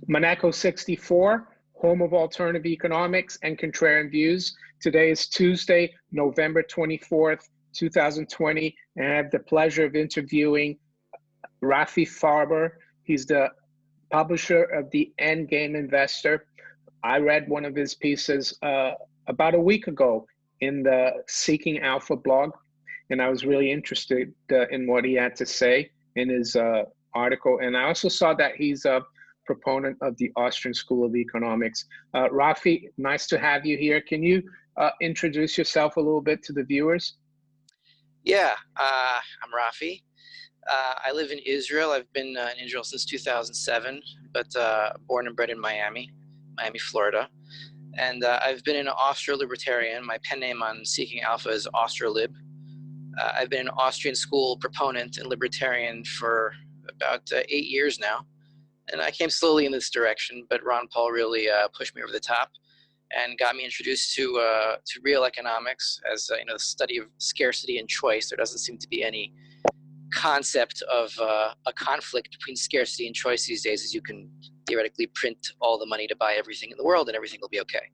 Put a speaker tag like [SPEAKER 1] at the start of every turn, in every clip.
[SPEAKER 1] Maneco 64, home of alternative economics and contrarian views. Today is Tuesday, November 24th, 2020, and I have the pleasure of interviewing Rafi Farber. He's the publisher of The Endgame Investor. I read one of his pieces about a week ago in the Seeking Alpha blog, and I was really interested in what he had to say in his article. And I also saw that he's a proponent of the Austrian School of Economics. Rafi, nice to have you here. Can you introduce yourself a little bit to the viewers?
[SPEAKER 2] Yeah, I'm Rafi. I live in Israel. I've been in Israel since 2007, but born and bred in Miami, Florida. And I've been an Austro-libertarian. My pen name on Seeking Alpha is Austrolib. I've been an Austrian school proponent and libertarian for about 8 years now. And I came slowly in this direction, but Ron Paul really pushed me over the top and got me introduced to real economics as the study of scarcity and choice. There doesn't seem to be any concept of a conflict between scarcity and choice these days, as you can theoretically print all the money to buy everything in the world and everything will be okay.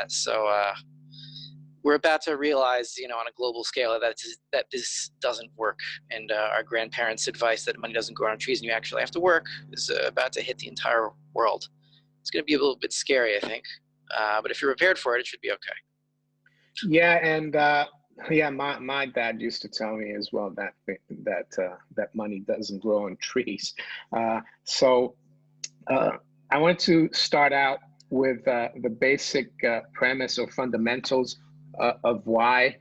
[SPEAKER 2] So we're about to realize, on a global scale that this doesn't work. And our grandparents' advice that money doesn't grow on trees and you actually have to work is about to hit the entire world. It's going to be a little bit scary, I think. But if you're prepared for it, it should be okay.
[SPEAKER 1] Yeah, and yeah, my dad used to tell me as well that money doesn't grow on trees. So I want to start out with the basic premise or fundamentals of why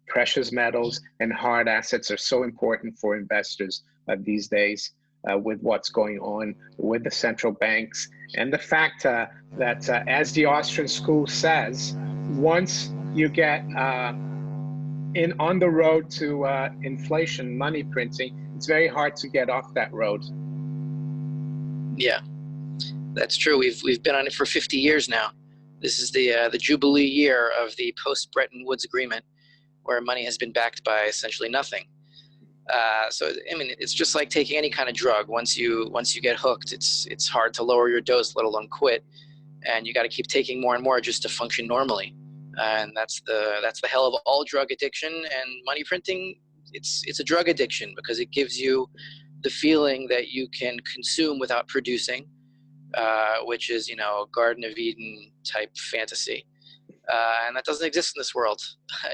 [SPEAKER 1] precious metals and hard assets are so important for investors these days, with what's going on with the central banks, and the fact that as the Austrian school says, once you get on the road to inflation, money printing, it's very hard to get off that road.
[SPEAKER 2] Yeah, that's true. We've been on it for 50 years now. This is the Jubilee year of the post-Bretton Woods Agreement, where money has been backed by essentially nothing. So I mean, it's just like taking any kind of drug. Once you get hooked, it's hard to lower your dose, let alone quit. And you got to keep taking more and more just to function normally. And that's the hell of all drug addiction. And money printing, it's a drug addiction because it gives you the feeling that you can consume without producing, which is a Garden of Eden type fantasy. And that doesn't exist in this world.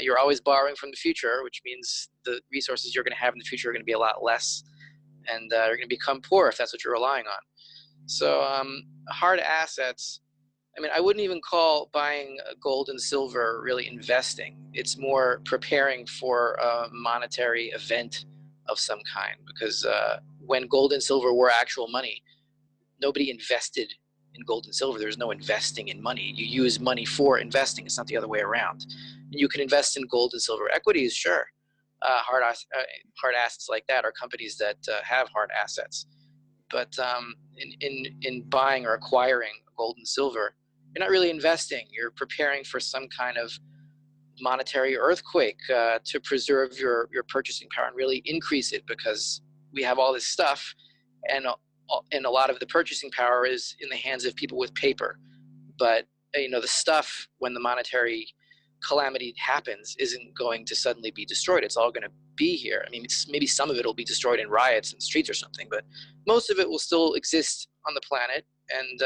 [SPEAKER 2] You're always borrowing from the future, which means the resources you're going to have in the future are going to be a lot less, and you're going to become poor if that's what you're relying on. So hard assets, I mean, I wouldn't even call buying gold and silver really investing. It's more preparing for a monetary event of some kind, because when gold and silver were actual money, nobody invested in gold and silver. There's no investing in money. You use money for investing. It's not the other way around. And you can invest in gold and silver equities, sure. Hard assets like that are companies that have hard assets. But in buying or acquiring gold and silver, you're not really investing. You're preparing for some kind of monetary earthquake to preserve your purchasing power and really increase it, because we have all this stuff, and a lot of the purchasing power is in the hands of people with paper. But the stuff, when the monetary calamity happens, isn't going to suddenly be destroyed. It's all going to be here. I mean, maybe some of it will be destroyed in riots and streets or something, but most of it will still exist on the planet, and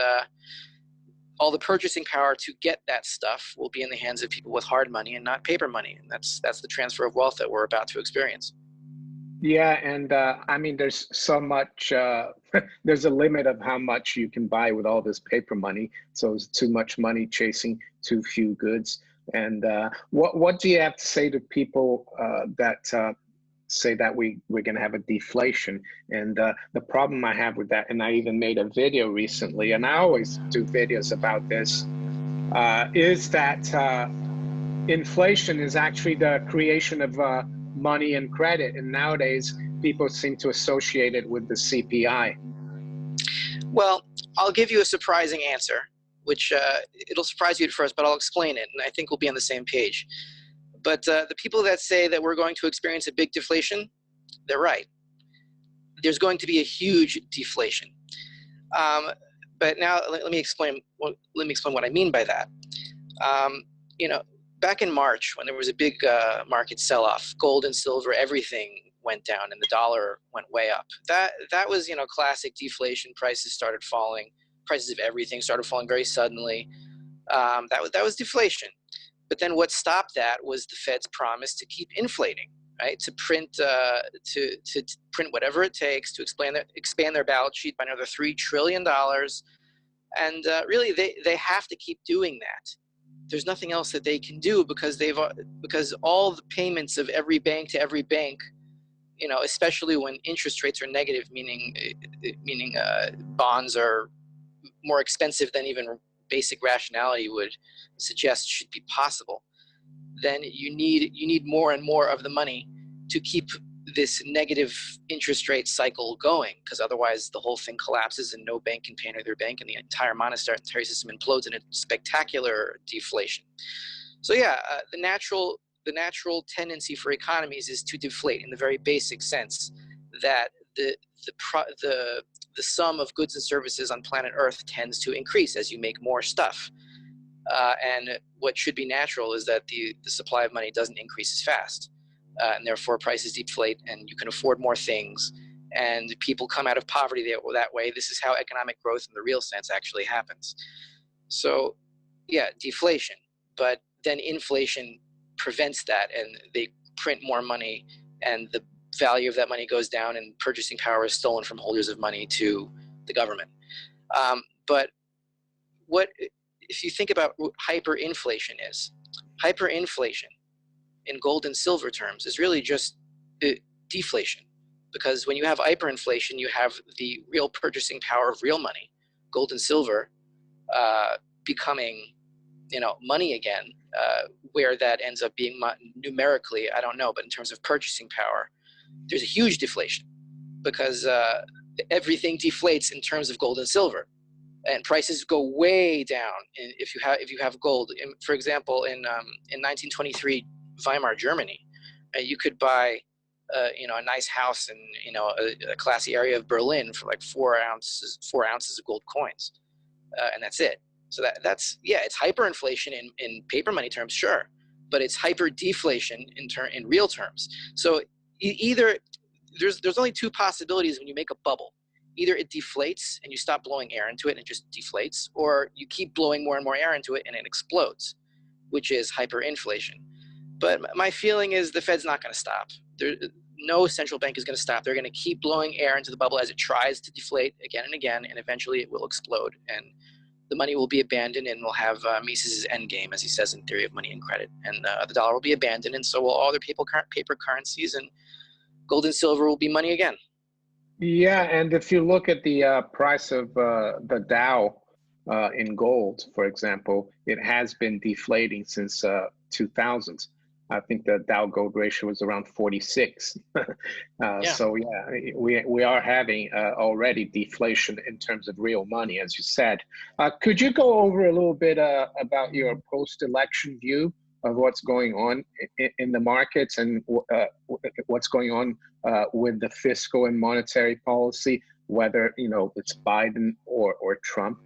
[SPEAKER 2] all the purchasing power to get that stuff will be in the hands of people with hard money and not paper money. And that's the transfer of wealth that we're about to experience.
[SPEAKER 1] Yeah, and I mean, there's so much, there's a limit of how much you can buy with all this paper money. So it's too much money chasing too few goods. And what do you have to say to people that say that we're going to have a deflation? And the problem I have with that, and I even made a video recently, and I always do videos about this, is that inflation is actually the creation of money and credit, and nowadays people seem to associate it with the CPI.
[SPEAKER 2] Well, I'll give you a surprising answer, which it'll surprise you at first, but I'll explain it, and I think we'll be on the same page. But the people that say that we're going to experience a big deflation, they're right. there's going to be a huge deflation. But now let me explain what I mean by that. You know, back in March, when there was a big market sell-off, gold and silver, everything went down, and the dollar went way up. That was, you know, classic deflation. Prices started falling. Prices of everything started falling very suddenly. That was deflation. But then what stopped that was the Fed's promise to keep inflating, right? To print print whatever it takes to expand their balance sheet by another $3 trillion. And really, they have to keep doing that. There's nothing else that they can do because all the payments of every bank to every bank, you know, especially when interest rates are negative, meaning bonds are more expensive than even basic rationality would suggest should be possible, then you need more and more of the money to keep this negative interest rate cycle going, because otherwise the whole thing collapses and no bank can pay another bank and the entire monetary system implodes in a spectacular deflation. So yeah, the natural tendency for economies is to deflate in the very basic sense that the sum of goods and services on planet Earth tends to increase as you make more stuff. And what should be natural is that the supply of money doesn't increase as fast. And therefore prices deflate and you can afford more things and people come out of poverty that way. This is how economic growth in the real sense actually happens. So yeah, deflation, but then inflation prevents that and they print more money and the value of that money goes down and purchasing power is stolen from holders of money to the government. But what if you think about what hyperinflation is? Hyperinflation in gold and silver terms is really just deflation, because when you have hyperinflation, you have the real purchasing power of real money, gold and silver, becoming, you know, money again. Where that ends up being numerically, I don't know, but in terms of purchasing power, there's a huge deflation because everything deflates in terms of gold and silver, and prices go way down if you have gold. For example, in 1923. Weimar Germany, you could buy you know, a nice house in, you know, a classy area of Berlin for like 4 ounces of gold coins, and that's it. So that's yeah, it's hyperinflation in paper money terms, sure, but it's hyper deflation in real terms. So either there's only two possibilities when you make a bubble. Either it deflates and you stop blowing air into it and it just deflates, or you keep blowing more and more air into it and it explodes, which is hyperinflation. But my feeling is the Fed's not going to stop. No central bank is going to stop. They're going to keep blowing air into the bubble as it tries to deflate again and again, and eventually it will explode, and the money will be abandoned, and we'll have Mises' endgame, as he says in Theory of Money and Credit, and the dollar will be abandoned, and so will all other paper currencies, and gold and silver will be money again.
[SPEAKER 1] Yeah, and if you look at the price of the Dow in gold, for example, it has been deflating since 2000. I think the Dow gold ratio was around 46. Yeah. So yeah, we are having already deflation in terms of real money, as you said. Could you go over a little bit about your post-election view of what's going on in the markets and what's going on with the fiscal and monetary policy, whether, you know, it's Biden or Trump?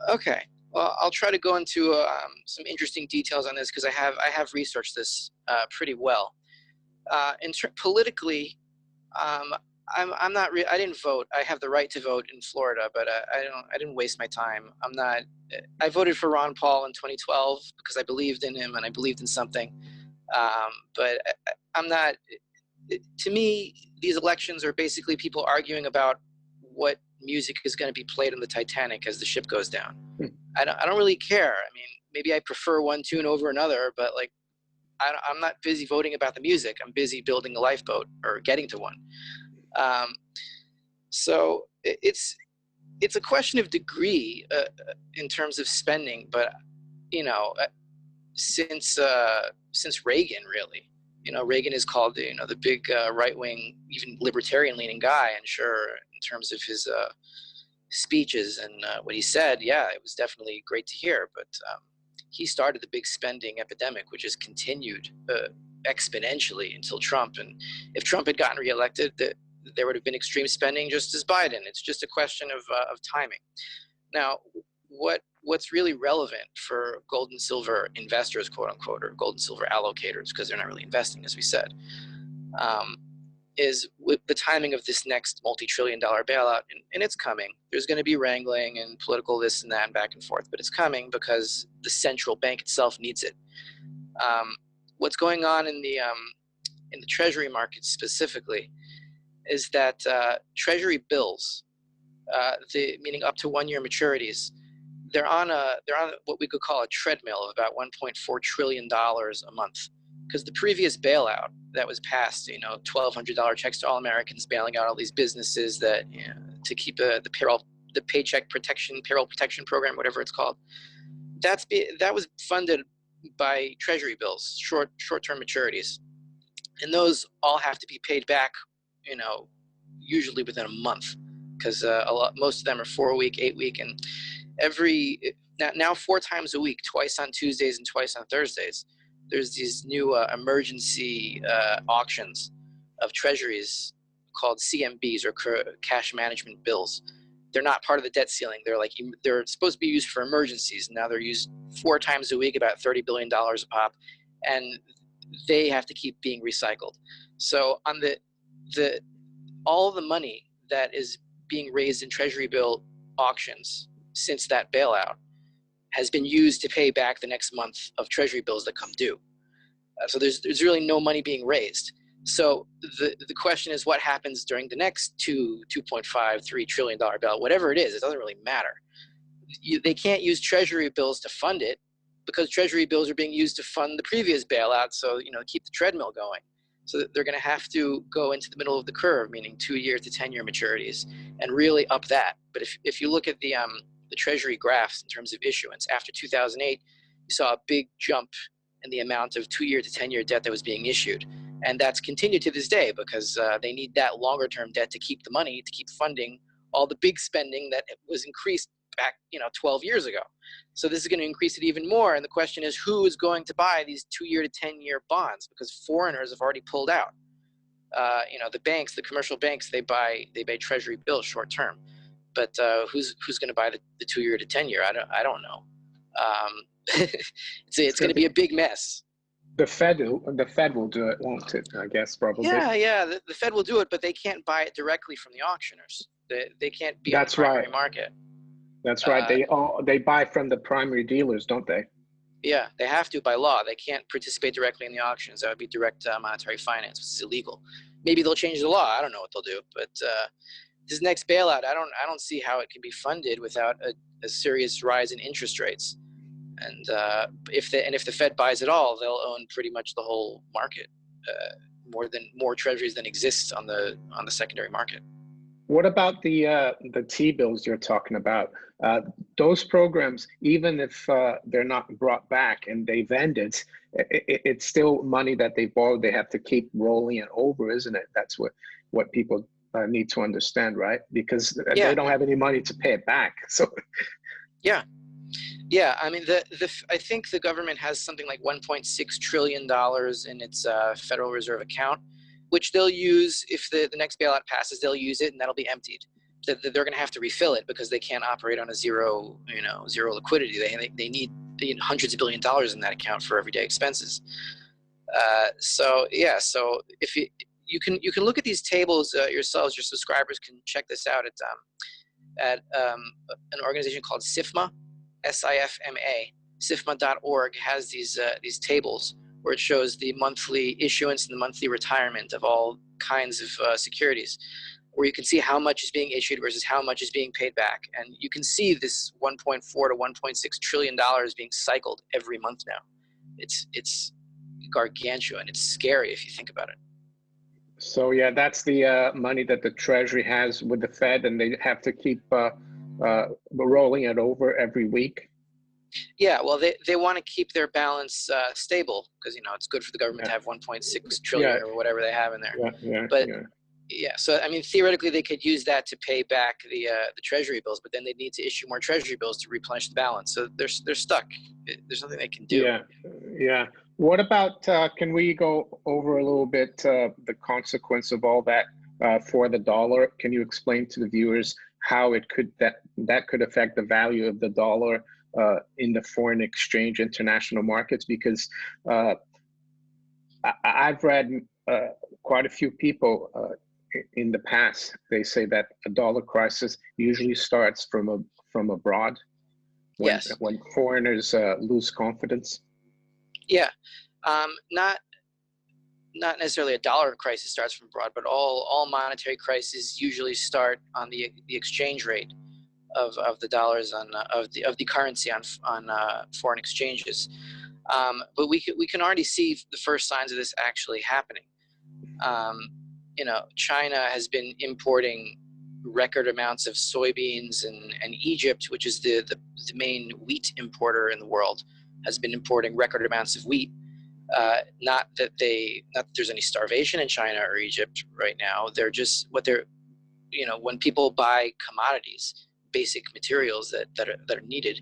[SPEAKER 2] Okay. Well, I'll try to go into some interesting details on this because I have researched this pretty well. Politically, I'm not. I didn't vote. I have the right to vote in Florida, but I didn't waste my time. I'm not. I voted for Ron Paul in 2012 because I believed in him and I believed in something. But I'm not. To me, these elections are basically people arguing about what music is going to be played on the Titanic as the ship goes down. I don't really care. I mean, maybe I prefer one tune over another, but like, I'm not busy voting about the music. I'm busy building a lifeboat or getting to one. So it's a question of degree in terms of spending, but you know, since Reagan, really, you know, Reagan is called, you know, the big right-wing, even libertarian-leaning guy, and sure, in terms of his speeches and what he said, yeah, it was definitely great to hear. But he started the big spending epidemic, which has continued exponentially until Trump. And if Trump had gotten reelected, there would have been extreme spending just as Biden. It's just a question of timing. Now, what's really relevant for gold and silver investors, quote unquote, or gold and silver allocators, because they're not really investing, as we said, is with the timing of this next multi-trillion-dollar bailout, and it's coming. There's going to be wrangling and political this and that and back and forth, but it's coming because the central bank itself needs it. What's going on in the Treasury market specifically is that Treasury bills, meaning up to 1 year maturities, they're on what we could call a treadmill of about $1.4 trillion a month. Because the previous bailout that was passed, $1,200 checks to all Americans, bailing out all these businesses that to keep the payroll protection program, whatever it's called, that was funded by Treasury bills, short-term maturities, and those all have to be paid back, usually within a month, because most of them are 4-week, 8-week, and now 4 times a week, twice on Tuesdays and twice on Thursdays. There's these new emergency auctions of treasuries called CMBs, or cash management bills. They're not part of the debt ceiling. They're supposed to be used for emergencies. Now they're used 4 times a week, about $30 billion a pop, and they have to keep being recycled. So on all the money that is being raised in treasury bill auctions since that bailout has been used to pay back the next month of treasury bills that come due. So there's really no money being raised. So the question is, what happens during the next $2.5, $3 trillion bailout, whatever it is, it doesn't really matter. They can't use treasury bills to fund it because treasury bills are being used to fund the previous bailout. So, keep the treadmill going. So they're going to have to go into the middle of the curve, meaning 2-year to 10-year maturities, and really up that. But if you look at the treasury graphs in terms of issuance, after 2008, you saw a big jump in the amount of 2-year to 10-year debt that was being issued. And that's continued to this day because they need that longer term debt to keep the money, to keep funding all the big spending that was increased back 12 years ago. So this is going to increase it even more. And the question is, who is going to buy these 2-year to 10-year bonds? Because foreigners have already pulled out. The banks, the commercial banks, they buy treasury bills short term. But who's going to buy the 2-year to 10-year? I don't know. It's going to be a big mess.
[SPEAKER 1] The Fed will do it, won't it? I guess probably.
[SPEAKER 2] Yeah. The Fed will do it, but they can't buy it directly from the auctioners. They can't be on the primary market.
[SPEAKER 1] That's right. They buy from the primary dealers, don't they?
[SPEAKER 2] Yeah, they have to by law. They can't participate directly in the auctions. That would be direct monetary finance, which is illegal. Maybe they'll change the law. I don't know what they'll do. But this next bailout, I don't see how it can be funded without a serious rise in interest rates. And if the Fed buys it all, they'll own pretty much the whole market, more treasuries than exists on the secondary market.
[SPEAKER 1] What about the T-bills you're talking about? Those programs, even if they're not brought back and they've ended, it's still money that they borrowed. They have to keep rolling it over, isn't it? That's what people need to understand, right? Because they don't have any money to pay it back. So
[SPEAKER 2] yeah. I mean, I think the government has something like $1.6 trillion in its Federal Reserve account, which they'll use if the next bailout passes. They'll use it, and that'll be emptied. They're going to have to refill it because they can't operate on a zero liquidity. They need hundreds of $billions in that account for everyday expenses. So if you can look at these tables yourselves. Your subscribers can check this out at an organization called SIFMA, SIFMA. SIFMA.org has these tables where it shows the monthly issuance and the monthly retirement of all kinds of securities, where you can see how much is being issued versus how much is being paid back. And you can see this $1.4 to $1.6 trillion being cycled every month now. It's gargantuan. It's scary if you think about it.
[SPEAKER 1] So yeah, that's the money that the Treasury has with the Fed, and they have to keep rolling it over every week.
[SPEAKER 2] Yeah, well, they want to keep their balance stable because it's good for the government to have 1.6 trillion or whatever they have in there. So I mean, theoretically, they could use that to pay back the Treasury bills, but then they need to issue more Treasury bills to replenish the balance. So they're stuck. There's nothing they can do.
[SPEAKER 1] Yeah. What about? Can we go over a little bit the consequence of all that for the dollar. Can you explain to the viewers how it could that could affect the value of the dollar in the foreign exchange international markets? Because I've read quite a few people in the past. They say that a dollar crisis usually starts from abroad, when foreigners lose confidence.
[SPEAKER 2] Yeah, not necessarily a dollar crisis starts from abroad, but all monetary crises usually start on the exchange rate of the dollars of the currency on foreign exchanges. But we can already see the first signs of this actually happening. China has been importing record amounts of soybeans, and Egypt, which is the main wheat importer in the world, has been importing record amounts of wheat. Not that there's any starvation in China or Egypt right now. They're just when people buy commodities, basic materials that are needed,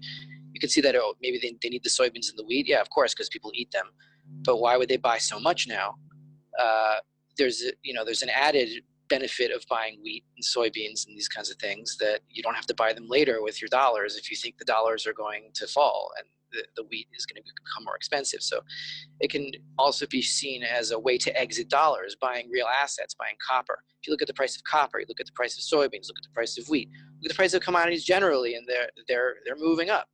[SPEAKER 2] you can see that maybe they need the soybeans and the wheat. Yeah, of course, because people eat them. But why would they buy so much now? There's an added benefit of buying wheat and soybeans and these kinds of things, that you don't have to buy them later with your dollars if you think the dollars are going to fall and the wheat is going to become more expensive. So it can also be seen as a way to exit dollars, buying real assets, buying copper. If you look at the price of copper, you look at the price of soybeans, look at the price of wheat, look at the price of commodities generally, and they're moving up.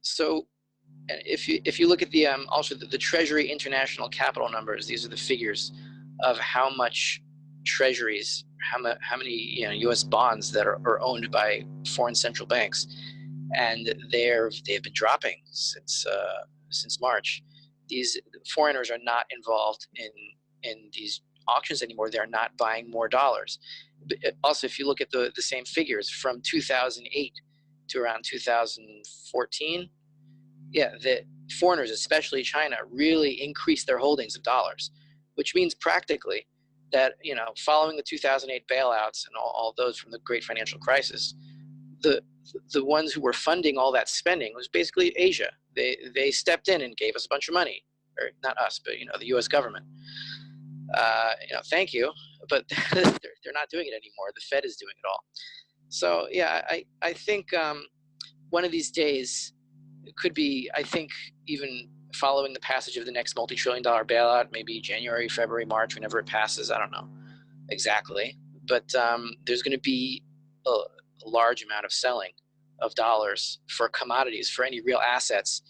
[SPEAKER 2] So if you look at also the Treasury international capital numbers, these are the figures of how much treasuries, how many U.S. bonds that are owned by foreign central banks, and they've been dropping since March. These foreigners are not involved in these auctions anymore. They're not buying more dollars. But also, if you look at the same figures from 2008 to around 2014, the foreigners, especially China, really increased their holdings of dollars, which means practically that, following the 2008 bailouts and all those from the great financial crisis, the ones who were funding all that spending was basically Asia. They stepped in and gave us a bunch of money, or not us, but the U.S. government. Thank you, but they're not doing it anymore. The Fed is doing it all. So yeah, I think one of these days it could be, I think, even following the passage of the next multi-trillion-dollar bailout, maybe January, February, March, whenever it passes, I don't know exactly, but there's going to be a large amount of selling of dollars for commodities, for any real assets,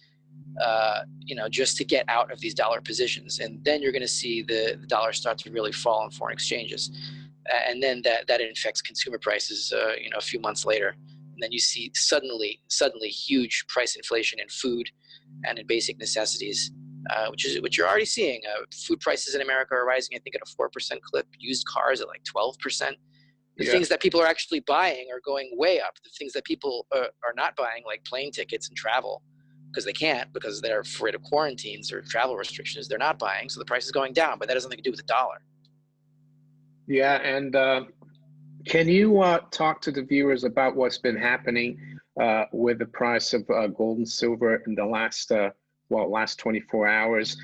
[SPEAKER 2] just to get out of these dollar positions. And then you're going to see the dollar start to really fall on foreign exchanges. And then that affects consumer prices, a few months later. And then you see suddenly huge price inflation in food and in basic necessities, which you're already seeing. Food prices in America are rising, I think, at a 4% clip. Used cars at like 12%. The things that people are actually buying are going way up. The things that people are not buying, like plane tickets and travel, because they can't, because they're afraid of quarantines or travel restrictions, they're not buying. So the price is going down, but that has nothing to do with the dollar.
[SPEAKER 1] Yeah, and can you talk to the viewers about what's been happening with the price of gold and silver in the last 24 hours?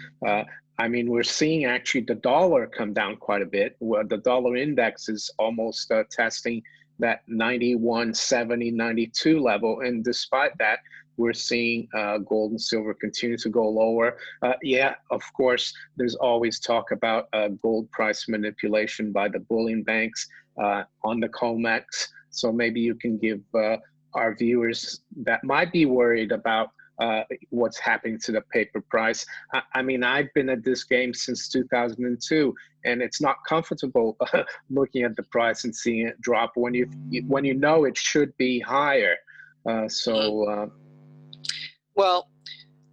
[SPEAKER 1] I mean, we're seeing actually the dollar come down quite a bit. The dollar index is almost testing that 91.70, 92 level. And despite that, we're seeing gold and silver continue to go lower. Of course, there's always talk about gold price manipulation by the bullion banks on the COMEX. So maybe you can give our viewers that might be worried about what's happening to the paper price. I mean, I've been at this game since 2002, and it's not comfortable looking at the price and seeing it drop when you know it should be higher.
[SPEAKER 2] Well,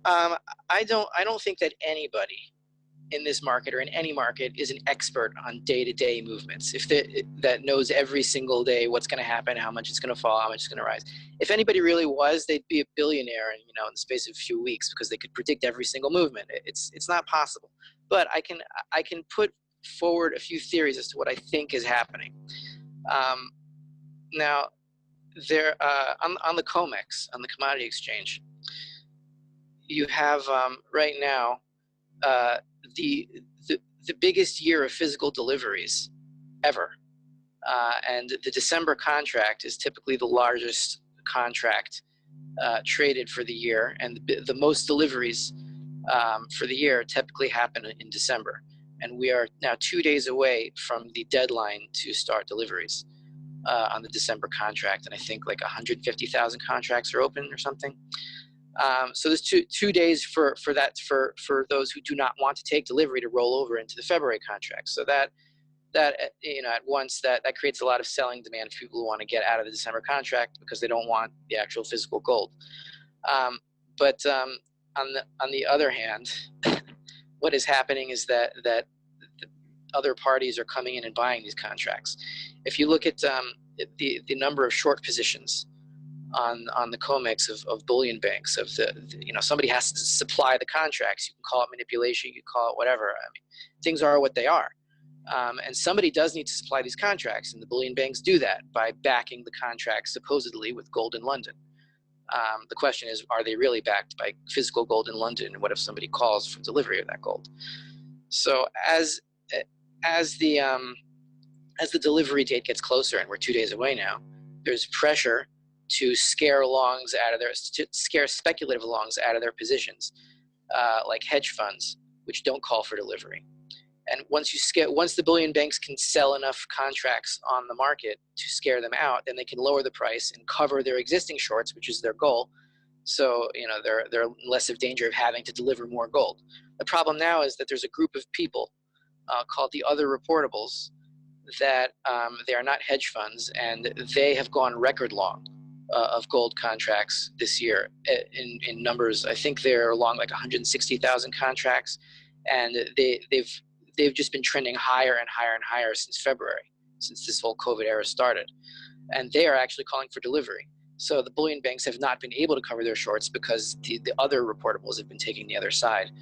[SPEAKER 2] I don't think that anybody in this market or in any market is an expert on day-to-day movements. That knows every single day what's going to happen, how much it's going to fall, how much it's going to rise. If anybody really was, they'd be a billionaire in the space of a few weeks, because they could predict every single movement. It's not possible. But I can put forward a few theories as to what I think is happening. Now, there on the COMEX, on the commodity exchange, you have right now the biggest year of physical deliveries ever. And the December contract is typically the largest contract traded for the year, and the most deliveries for the year typically happen in December. And we are now 2 days away from the deadline to start deliveries on the December contract, and I think like 150,000 contracts are open or something. So there's two days for those who do not want to take delivery to roll over into the February contract. So that at once that creates a lot of selling demand for people who want to get out of the December contract because they don't want the actual physical gold. But on the other hand, what is happening is that other parties are coming in and buying these contracts. If you look at the number of short positions on the COMEX of bullion banks, somebody has to supply the contracts. You can call it manipulation, you can call it whatever. I mean, things are what they are. And somebody does need to supply these contracts, and the bullion banks do that by backing the contracts supposedly with gold in London. The question is, are they really backed by physical gold in London? And what if somebody calls for delivery of that gold? So as the delivery date gets closer, and we're 2 days away now, there's pressure to scare speculative longs out of their positions, like hedge funds, which don't call for delivery. And once the bullion banks can sell enough contracts on the market to scare them out, then they can lower the price and cover their existing shorts, which is their goal. So they're less of danger of having to deliver more gold. The problem now is that there's a group of people called the other reportables that they are not hedge funds, and they have gone record long of gold contracts this year in numbers. I think they're long like 160,000 contracts, and they've just been trending higher and higher and higher since February, since this whole COVID era started. And they are actually calling for delivery. So the bullion banks have not been able to cover their shorts because the other reportables have been taking the other side.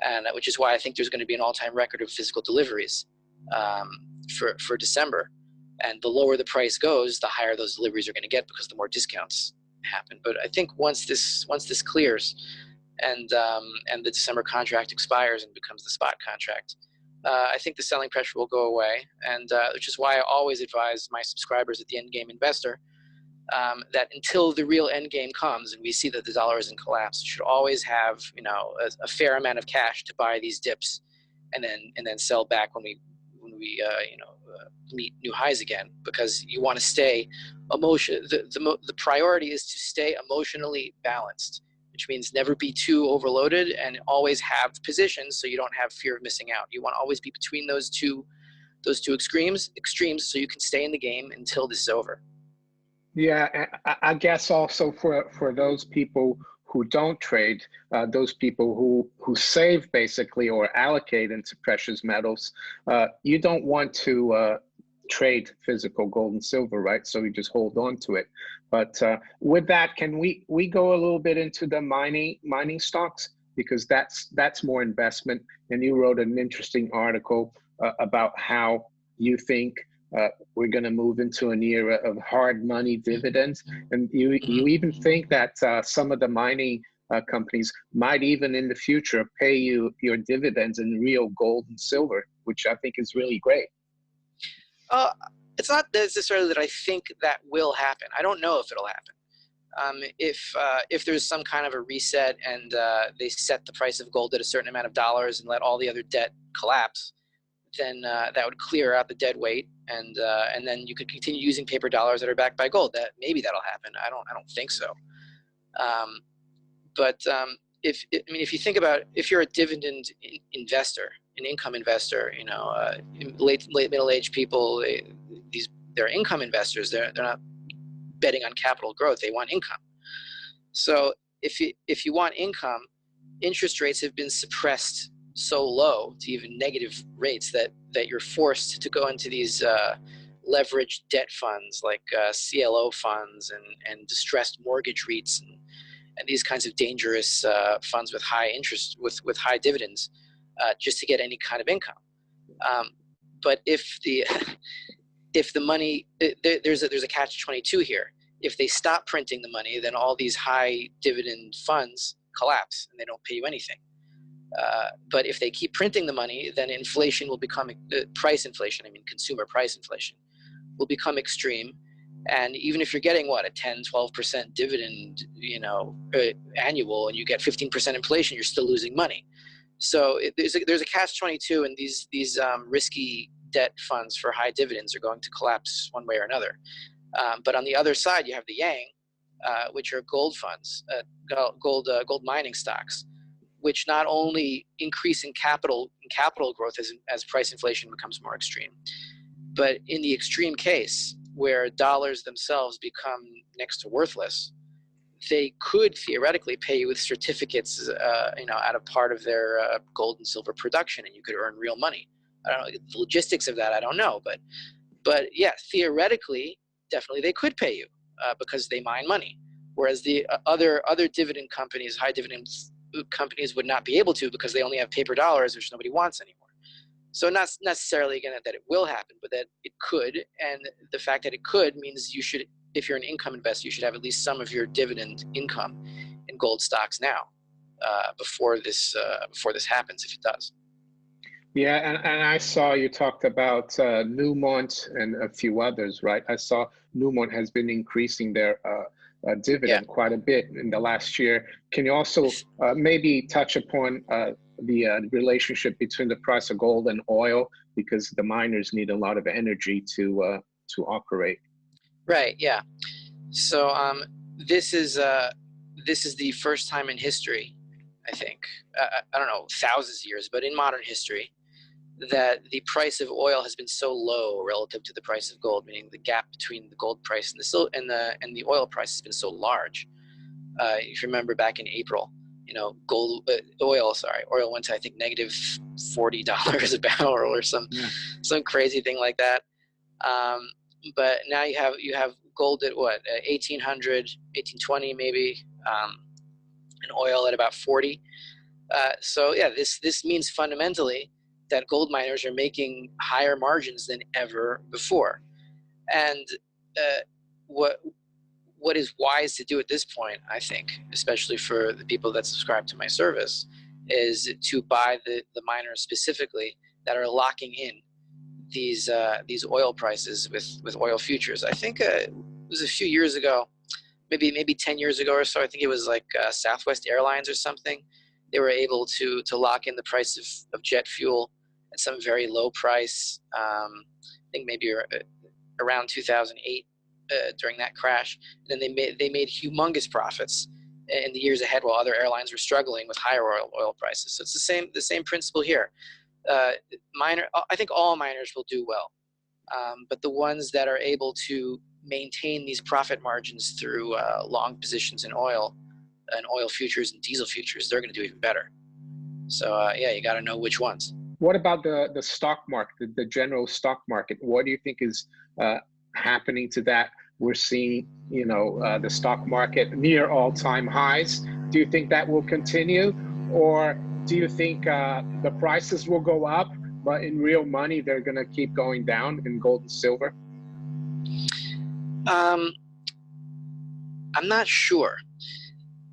[SPEAKER 2] And which is why I think there's going to be an all-time record of physical deliveries for December. And the lower the price goes, the higher those deliveries are going to get because the more discounts happen. But I think once this clears and the December contract expires and becomes the spot contract, I think the selling pressure will go away, and which is why I always advise my subscribers at the Endgame Investor that until the real endgame comes and we see that the dollar is in collapse, you should always have a fair amount of cash to buy these dips, and then sell back when we meet new highs again, because you want to stay the priority is to stay emotionally balanced, which means never be too overloaded and always have positions so you don't have fear of missing out. You want to always be between those two extremes so you can stay in the game until this is over.
[SPEAKER 1] Yeah, I guess also for those people who don't trade, those people who save basically or allocate into precious metals, you don't want to trade physical gold and silver, right? So you just hold on to it. But with that, can we go a little bit into the mining stocks, because that's more investment? And you wrote an interesting article about how you think we're going to move into an era of hard money dividends, and you even think that some of the mining companies might even in the future pay you your dividends in real gold and silver, which I think is really great.
[SPEAKER 2] It's not necessarily that I think that will happen. I don't know if it'll happen. If there's some kind of a reset and they set the price of gold at a certain amount of dollars and let all the other debt collapse, then that would clear out the dead weight, and then you could continue using paper dollars that are backed by gold. Maybe that'll happen. I don't think so. But if you think about, if you're a dividend investor, an income investor, late middle-aged people, they're income investors. They're not betting on capital growth. They want income. So if you want income, interest rates have been suppressed so low to even negative rates that you're forced to go into these leveraged debt funds like CLO funds and distressed mortgage REITs and these kinds of dangerous funds with high interest, with high dividends, just to get any kind of income. But if the money, there's a catch-22 here. If they stop printing the money, then all these high dividend funds collapse and they don't pay you anything. But if they keep printing the money, then inflation will become price inflation. I mean, consumer price inflation will become extreme. And even if you're getting what, a 10, 12% dividend, annual, and you get 15% inflation, you're still losing money. So there's a catch-22, and these risky debt funds for high dividends are going to collapse one way or another. But on the other side, you have the yang, which are gold funds, gold mining stocks, which not only increase in capital growth as price inflation becomes more extreme, but in the extreme case where dollars themselves become next to worthless, they could theoretically pay you with certificates, out of part of their gold and silver production, and you could earn real money. I don't know the logistics of that. I don't know, but yeah, theoretically, definitely they could pay you because they mine money, whereas the other dividend companies, high dividend companies, would not be able to because they only have paper dollars, which nobody wants anymore. So not necessarily again that it will happen, but that it could, and the fact that it could means you should, if you're an income investor, you should have at least some of your dividend income in gold stocks now, before this happens, if it does.
[SPEAKER 1] Yeah, and I saw you talked about Newmont and a few others, right? I saw Newmont has been increasing their dividend quite a bit in the last year. Can you also maybe touch upon the relationship between the price of gold and oil, because the miners need a lot of energy to operate?
[SPEAKER 2] Right. Yeah. So this is the first time in history, I think, I don't know, thousands of years, but in modern history, that the price of oil has been so low relative to the price of gold, meaning the gap between the gold price and the oil price has been so large. If you remember back in April, oil went to, I think, negative $40 a barrel or some crazy thing like that. But now you have gold at what, 1800, 1820 maybe, and oil at about 40. So yeah, this means fundamentally that gold miners are making higher margins than ever before. And what is wise to do at this point, I think, especially for the people that subscribe to my service, is to buy the miners specifically that are locking in these oil prices with oil futures. I think it was a few years ago, maybe 10 years ago or so. I think it was like Southwest Airlines or something. They were able to lock in the price of jet fuel at some very low price. I think maybe around 2008 during that crash. And then they made humongous profits in the years ahead while other airlines were struggling with higher oil prices. So it's the same principle here. I think all miners will do well, but the ones that are able to maintain these profit margins through long positions in oil and oil futures and diesel futures, they're going to do even better. So you got to know which ones.
[SPEAKER 1] What about the stock market, the general stock market? What do you think is happening to that? We're seeing, the stock market near all-time highs. Do you think that will continue, or do you think the prices will go up, but in real money they're going to keep going down in gold and silver?
[SPEAKER 2] I'm not sure.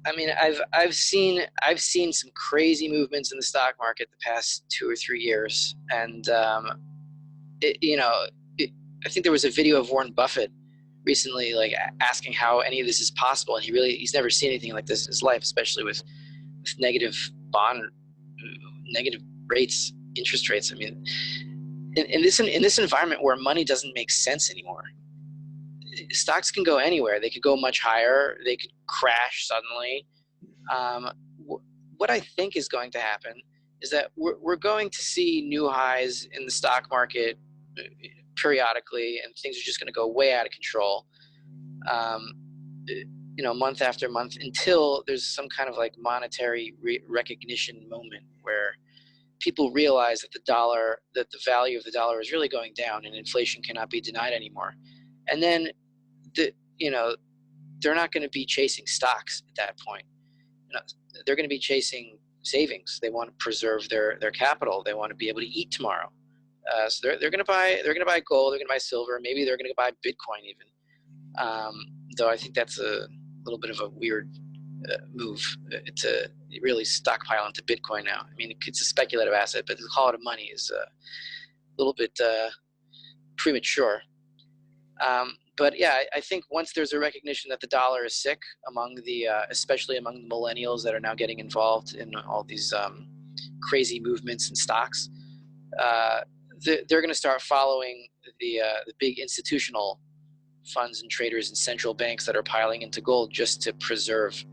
[SPEAKER 2] I mean, I've seen some crazy movements in the stock market the past 2 or 3 years, and I think there was a video of Warren Buffett recently, like asking how any of this is possible, and he's never seen anything like this in his life, especially with negative rates, interest rates. I mean, in this environment where money doesn't make sense anymore, stocks can go anywhere. They could go much higher. They could crash suddenly. What I think is going to happen is that we're going to see new highs in the stock market periodically, and things are just going to go way out of control, month after month, until there's some kind of like monetary recognition moment where people realize that the value of the dollar is really going down and inflation cannot be denied anymore. And then they're not going to be chasing stocks at that point. They're going to be chasing savings. They want to preserve their capital. They want to be able to eat tomorrow. So they're going to buy gold. They're going to buy silver. Maybe they're going to buy Bitcoin even. Though I think that's a little bit of a weird move to really stockpile into Bitcoin now. I mean, it's a speculative asset, but to call it a money is a little bit premature. But yeah, I think once there's a recognition that the dollar is sick among the, especially among the millennials that are now getting involved in all these crazy movements in stocks, they're going to start following the big institutional funds and traders and central banks that are piling into gold just to preserve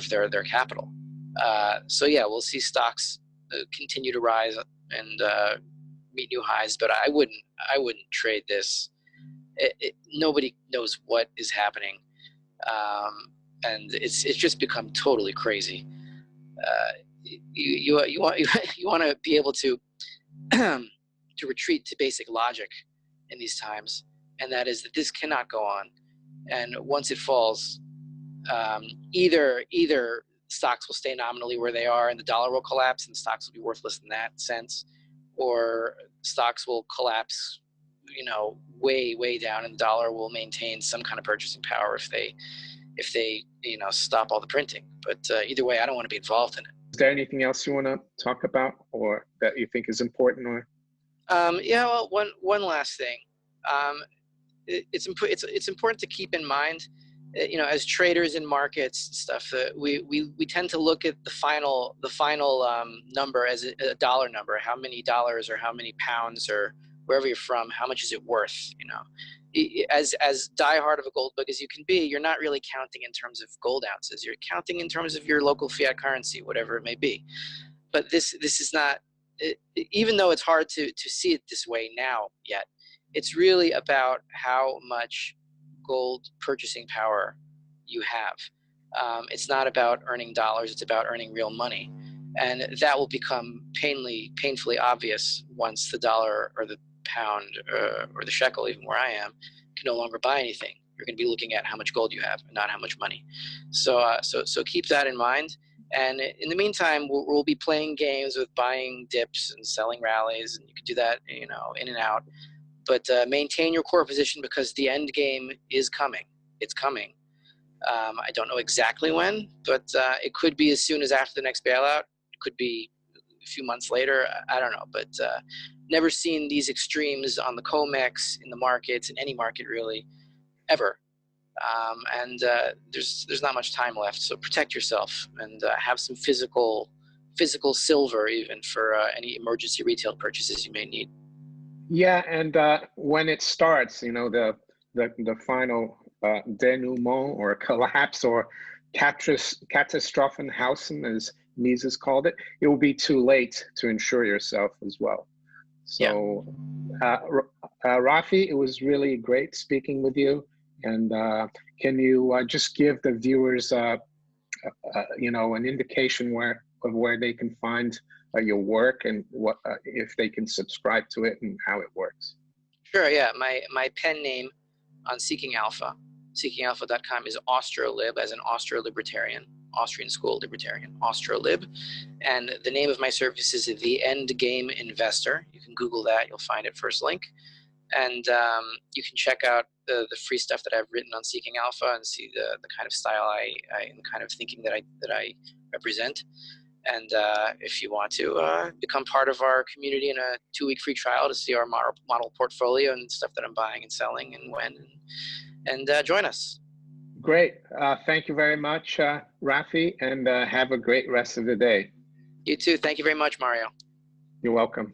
[SPEAKER 2] their capital. So yeah, we'll see stocks continue to rise and meet new highs, but I wouldn't trade this. Nobody knows what is happening, and it's just become totally crazy. You want to be able to to retreat to basic logic in these times, and that is that this cannot go on. And once it falls, either stocks will stay nominally where they are and the dollar will collapse and stocks will be worthless in that sense, or stocks will collapse, way down, and the dollar will maintain some kind of purchasing power if they stop all the printing. But either way, I don't want to be involved in it.
[SPEAKER 1] Is there anything else you want to talk about or that you think is important? Or
[SPEAKER 2] well, one last thing. It's important to keep in mind, as traders in markets and stuff, we tend to look at the final number as a dollar number. How many dollars or how many pounds or wherever you're from, how much is it worth? As diehard of a gold bug as you can be, you're not really counting in terms of gold ounces. You're counting in terms of your local fiat currency, whatever it may be. But this is not, even though it's hard to see it this way now yet, it's really about how much gold purchasing power you have. It's not about earning dollars, it's about earning real money. And that will become painfully obvious once the dollar or the pound or the shekel, even where I am, can no longer buy anything. You're going to be looking at how much gold you have and not how much money. So keep that in mind. And in the meantime, we'll be playing games with buying dips and selling rallies, and you can do that, in and out. But maintain your core position because the end game is coming. It's coming. I don't know exactly when, but it could be as soon as after the next bailout. It could be a few months later. I don't know, but never seen these extremes on the COMEX, in the markets, in any market really, ever. And there's not much time left, so protect yourself and have some physical silver even for any emergency retail purchases you may need.
[SPEAKER 1] yeah, and when it starts, the final denouement or collapse or Katastrophenhausen, as Mises called it, it will be too late to insure yourself as well. So, yeah. Rafi, it was really great speaking with you. And can you just give the viewers, an indication of where they can find your work and what if they can subscribe to it and how it works?
[SPEAKER 2] Sure. Yeah. My pen name on Seeking Alpha, seekingalpha.com, is Austrolib, as an Austro-libertarian, Austrian School Libertarian, Austrolib. And the name of my service is The End Game Investor. You can Google that. You'll find it first link. And you can check out the free stuff that I've written on Seeking Alpha and see the kind of style and the kind of thinking that I represent. And if you want to become part of our community in a 2-week free trial to see our model portfolio and stuff that I'm buying and selling and when, and join us.
[SPEAKER 1] Great. Thank you very much, Rafi, and have a great rest of the day.
[SPEAKER 2] You too. Thank you very much, Mario.
[SPEAKER 1] You're welcome.